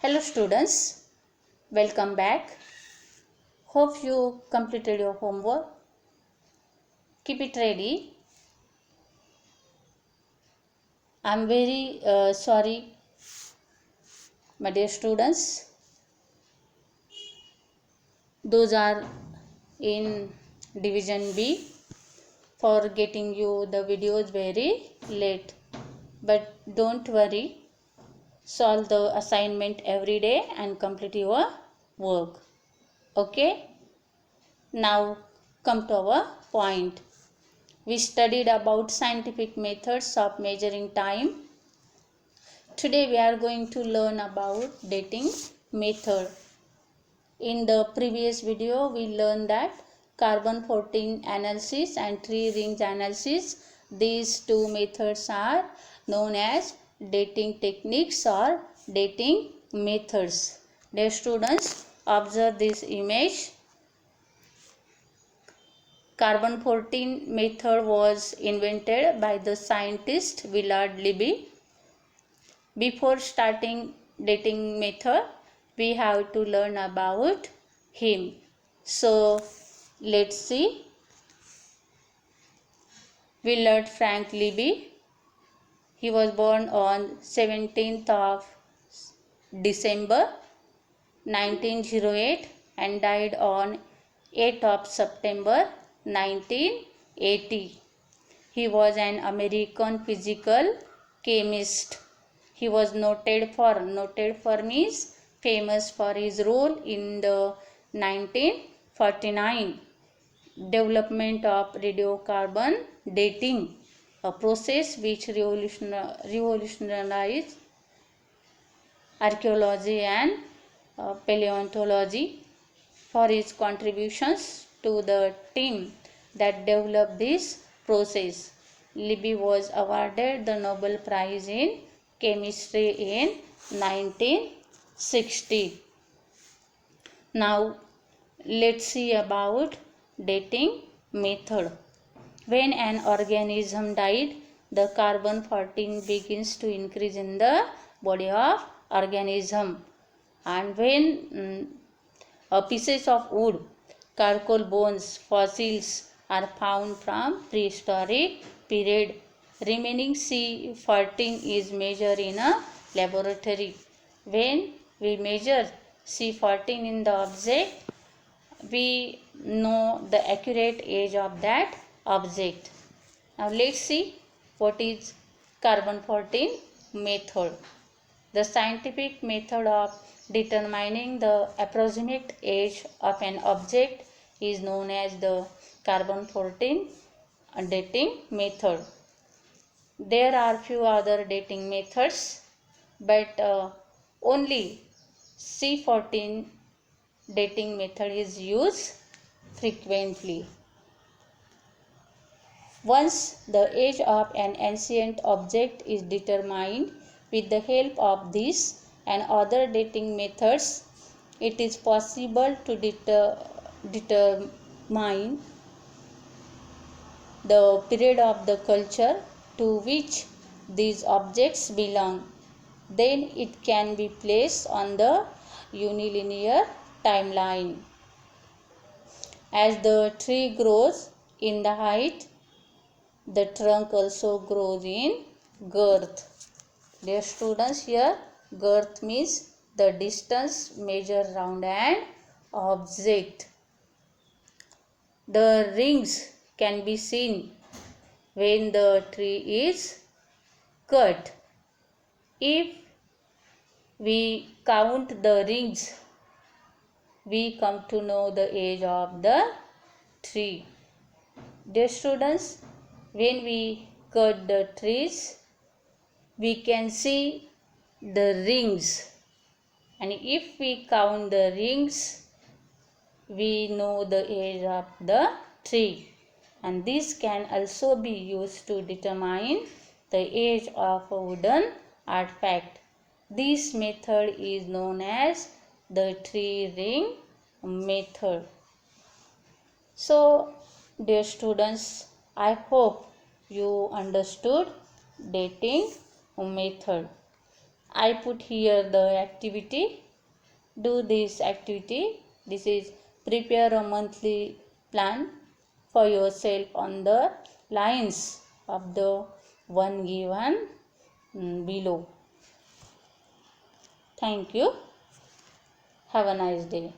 Hello students, welcome back. Hope you completed your homework. Keep it ready. I am very sorry, my dear students. Those are in division B for getting you the videos very late. But don't worry, solve the assignment every day and complete your work. Okay? Now come to our point. We studied about scientific methods of measuring time. Today we are going to learn about dating method. In the previous video we learned that carbon-14 analysis and tree rings analysis, these two methods are known as dating techniques or dating methods. Dear students, observe this image. Carbon-14 method was invented by the scientist Willard Libby. Before starting dating method, we have to learn about him. So, let's see. Willard Frank Libby. He was born on 17th of December 1908 and died on 8th of September 1980. He was an American physical chemist. He was noted for means famous for his role in the 1949 development of radiocarbon dating, a process which revolutionized archaeology and paleontology. For his contributions to the team that developed this process, Libby was awarded the Nobel Prize in Chemistry in 1960. Now let's see about dating method. When an organism died, the carbon-14 begins to increase in the body of organism, and when pieces of wood, charcoal bones, fossils are found from prehistoric period. Remaining C14 is measured in a laboratory. When we measure C14 in the object, we know the accurate age of that object. Now let's see what is carbon-14 method. The scientific method of determining the approximate age of an object is known as the carbon-14 dating method. There are few other dating methods, but only C14 dating method is used frequently. Once the age of an ancient object is determined with the help of this and other dating methods, it is possible to determine the period of the culture to which these objects belong. Then it can be placed on the unilinear timeline. As the tree grows in the height, the trunk also grows in girth. Dear students, here girth means the distance measured round an object. The rings can be seen when the tree is cut. If we count the rings, we come to know the age of the tree. Dear students, when we cut the trees, we can see the rings, and if we count the rings, we know the age of the tree, and this can also be used to determine the age of a wooden artifact. This method is known as the tree ring method. So, dear students, I hope you understood dating method. I put here the activity. Do this activity. This is prepare a monthly plan for yourself on the lines of the one given below. Thank you. Have a nice day.